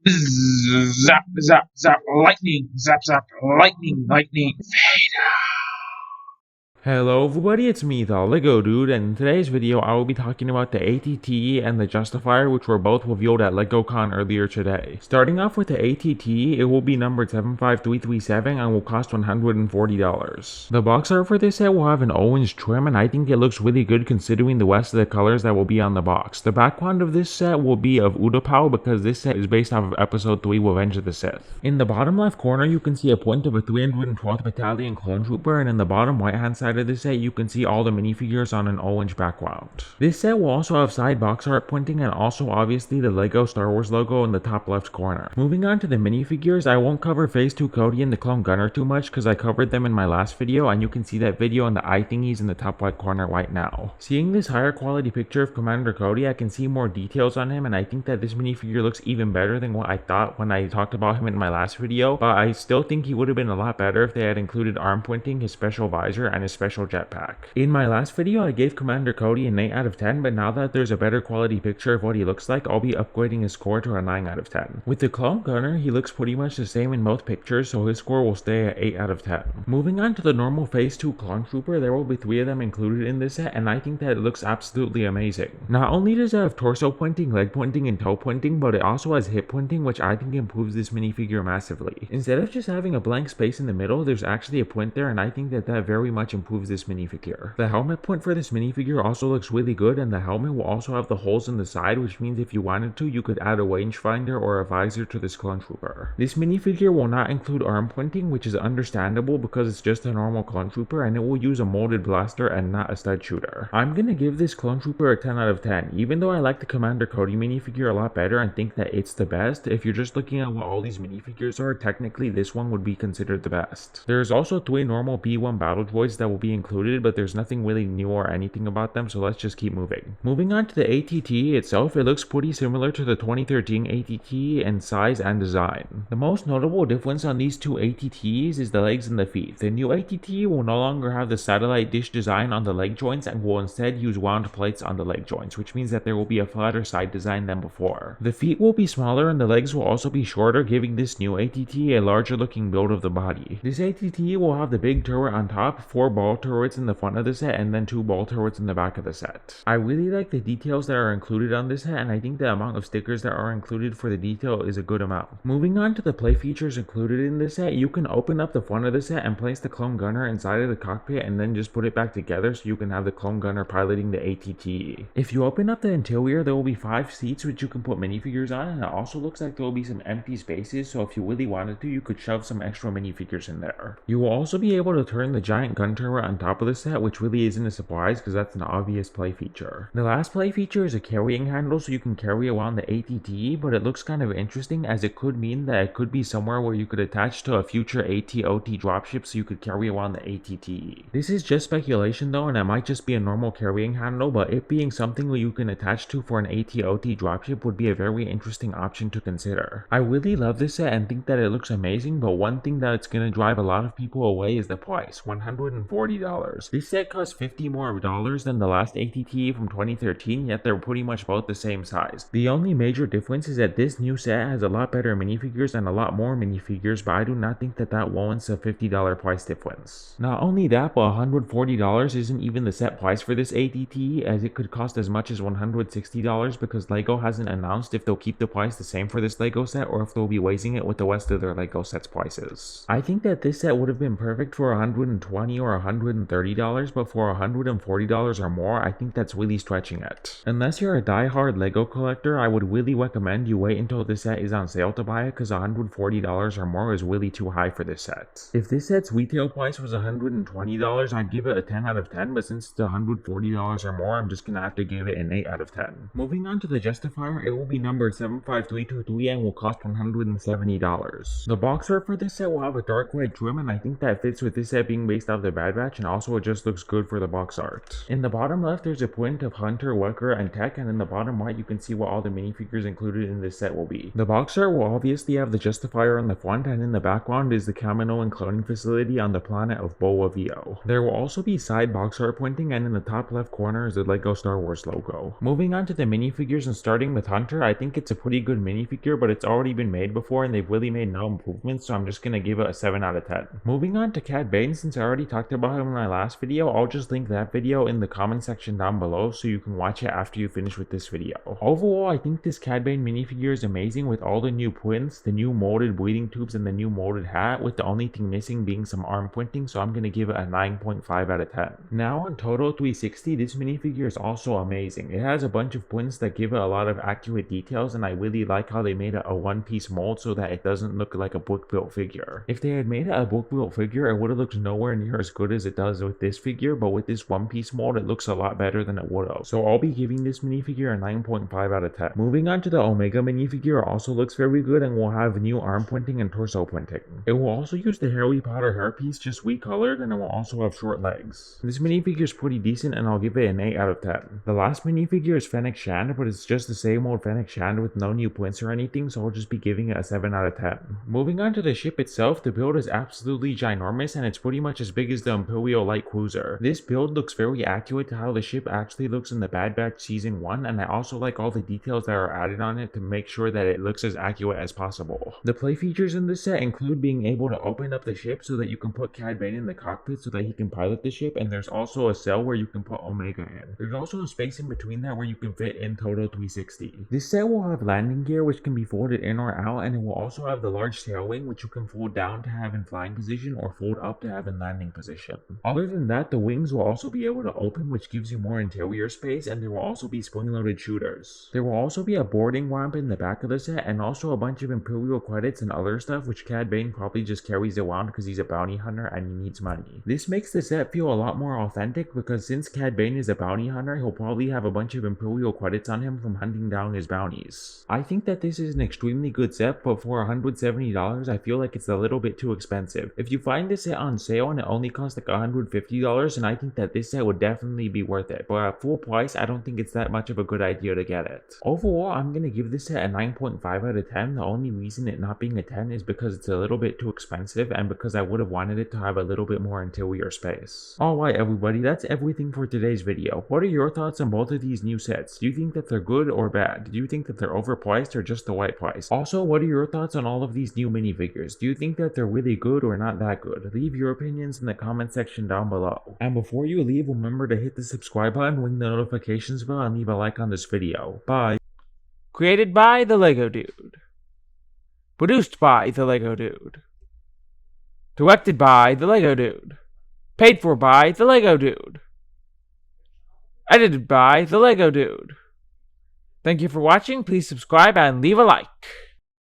Zap, zap, zap, lightning, zap, zap, lightning, lightning. Hello everybody, it's me, the Lego Dude, and in today's video I will be talking about the ATT and the Justifier, which were both revealed at LegoCon earlier today. Starting off with the ATT, it will be numbered 75337 and will cost $140. The box art for this set will have an orange trim, and I think it looks really good considering the rest of the colors that will be on the box. The background of this set will be of Utapau because this set is based off of Episode 3 Revenge of the Sith. In the bottom left corner you can see a print of a 312th Battalion clone trooper, and in the bottom right hand side of this set you can see all the minifigures on an orange background. This set will also have side box art printing and also obviously the Lego Star Wars logo in the top left corner. Moving on to the minifigures, I won't cover Phase 2 Cody and the Clone Gunner too much because I covered them in my last video, and you can see that video in the eye thingies in the top right corner right now. Seeing this higher quality picture of Commander Cody, I can see more details on him, and I think that this minifigure looks even better than what I thought when I talked about him in my last video, but I still think he would have been a lot better if they had included arm printing, his special visor, and his special jetpack. In my last video, I gave Commander Cody an 8 out of 10, but now that there's a better quality picture of what he looks like, I'll be upgrading his score to a 9 out of 10. With the Clone Gunner, he looks pretty much the same in both pictures, so his score will stay at 8 out of 10. Moving on to the normal Phase 2 Clone Trooper, there will be 3 of them included in this set, and I think that it looks absolutely amazing. Not only does it have torso pointing, leg pointing, and toe pointing, but it also has hip pointing, which I think improves this minifigure massively. Instead of just having a blank space in the middle, there's actually a point there, and I think that very much improves this minifigure. The helmet point for this minifigure also looks really good, and the helmet will also have the holes in the side, which means if you wanted to, you could add a rangefinder or a visor to this clone trooper. This minifigure will not include arm pointing, which is understandable because it's just a normal clone trooper, and it will use a molded blaster and not a stud shooter. I'm gonna give this clone trooper a 10 out of 10. Even though I like the Commander Cody minifigure a lot better and think that it's the best, if you're just looking at what all these minifigures are, technically this one would be considered the best. There's also 3 normal B1 battle droids that will be included, but there's nothing really new or anything about them, so let's just keep moving. Moving on to the ATT itself, it looks pretty similar to the 2013 ATT in size and design. The most notable difference on these two ATTs is the legs and the feet. The new ATT will no longer have the satellite dish design on the leg joints and will instead use round plates on the leg joints, which means that there will be a flatter side design than before. The feet will be smaller and the legs will also be shorter, giving this new ATT a larger looking build of the body. This ATT will have the big turret on top, 4 ball turrets in the front of the set, and then 2 ball turrets in the back of the set. I really like the details that are included on this set, and I think the amount of stickers that are included for the detail is a good amount. Moving on to the play features included in this set, you can open up the front of the set and place the Clone Gunner inside of the cockpit and then just put it back together so you can have the Clone Gunner piloting the ATT. If you open up the interior, there will be 5 seats which you can put minifigures on, and it also looks like there will be some empty spaces, so if you really wanted to, you could shove some extra minifigures in there. You will also be able to turn the giant gun turret on top of the set, which really isn't a surprise because that's an obvious play feature. The last play feature is a carrying handle, so you can carry around the ATT, but it looks kind of interesting as it could mean that it could be somewhere where you could attach to a future AT-OT dropship so you could carry around the ATT. This is just speculation though, and it might just be a normal carrying handle, but it being something where you can attach to for an AT-OT dropship would be a very interesting option to consider. I really love this set and think that it looks amazing, but one thing that's gonna drive a lot of people away is the price, $140. This set costs $50 more than the last ATT from 2013, yet they're pretty much both the same size. The only major difference is that this new set has a lot better minifigures and a lot more minifigures, but I do not think that warrants a $50 price difference. Not only that, but $140 isn't even the set price for this ATT, as it could cost as much as $160 because LEGO hasn't announced if they'll keep the price the same for this LEGO set or if they'll be raising it with the rest of their LEGO sets prices. I think that this set would have been perfect for $120 or $130, but for $140 or more, I think that's really stretching it. Unless you're a die-hard LEGO collector, I would really recommend you wait until this set is on sale to buy it because $140 or more is really too high for this set. If this set's retail price was $120, I'd give it a 10 out of 10, but since it's $140 or more, I'm just gonna have to give it an 8 out of 10. Moving on to the Justifier, it will be numbered 75323 and will cost $170. The box art for this set will have a dark red trim, and I think that fits with this set being based off the Bad Batch, and also it just looks good for the box art. In the bottom left, there's a print of Hunter, Wecker, and Tech, and in the bottom right, you can see what all the minifigures included in this set will be. The box art will obviously have the Justifier on the front, and in the background is the Kamino and cloning facility on the planet of Boa Vio. There will also be side box art printing, and in the top left corner is the LEGO Star Wars logo. Moving on to the minifigures and starting with Hunter, I think it's a pretty good minifigure, but it's already been made before and they've really made no improvements, so I'm just gonna give it a 7 out of 10. Moving on to CAD Bane, since I already talked about him in my last video, I'll just link that video in the comment section down below so you can watch it after you finish with this video. Overall, I think this CAD Bane minifigure is amazing with all the new prints, the new molded breathing tubes, and the new molded hat, with the only thing missing being some arm printing, so I'm gonna give it a 9.5 out of 10. Now on Total 360, this minifigure is also amazing. It has a bunch of prints that give it a lot of accurate details, and I really like how they made it a one-piece mold so that it doesn't look like a brick-built figure. If they had made it a brick-built figure, it would have looked nowhere near as good as it does with this figure, but with this one-piece mold, it looks a lot better than it would have. So I'll be giving this minifigure a 9.5 out of 10. Moving on to the Omega minifigure, also looks very good and will have new arm printing and torso printing. It will also use the Harry Potter hairpiece, just recolored, and it will also have short legs. This minifigure is pretty decent and I'll give it an 8 out of 10. The last minifigure is Fennec Shand, but it's just the same old Fennec Shand with no new prints or anything, so I'll just be giving it a 7 out of 10. Moving on to the ship itself, the build is absolutely ginormous and it's pretty much as big as the Imperial Light Cruiser. This build looks very accurate to how the ship actually looks in the Bad Batch Season 1, and I also like all the details that are added on it to make sure that it looks as accurate as possible. The play features in this set include being able to open up the ship so that you can put Cad Bane in the cockpit so that he can pilot the ship, and there's also a cell where you can put Omega in. There's also a space in between that where you can fit in Total 360. This set will have landing gear which can be folded in or out, and it will also have the large tail wing which you can fold down to have in flying position or fold up to have in landing position. Other than that, the wings will also be able to open, which gives you more interior space, and there will also be spring-loaded shooters. There will also be a boarding ramp in the back of the set, and also a bunch of Imperial credits and other stuff which Cad Bane probably just carries around because he's a bounty hunter and he needs money. This makes the set feel a lot more authentic because since Cad Bane is a bounty hunter, he'll probably have a bunch of Imperial credits on him from hunting down his bounties. I think that this is an extremely good set, but for $170 I feel like it's a little bit too expensive. If you find this set on sale and it only costs like $150, then I think that this set would definitely be worth it, but at full price I don't think it's that much of a good idea to get it. Overall, I'm gonna give this set a 9.5 out of 10. The only reason it not being a 10 is because it's a little bit too expensive and because I would have wanted it to have a little bit more interior space. Alright everybody, that's everything for today's video. What are your thoughts on both of these new sets? Do you think that they're good or bad? Do you think that they're overpriced or just the right price? Also, what are your thoughts on all of these new minifigures? Do you think that they're really good or not that good? Leave your opinions in the comment section down below. And before you leave, remember to hit the subscribe button, ring the notifications bell, and leave a like on this video. Bye. Created by The Lego Dude. Produced by The Lego Dude. Directed by The Lego Dude. Paid for by The Lego Dude. Edited by The Lego Dude. Thank you for watching. Please subscribe and leave a like.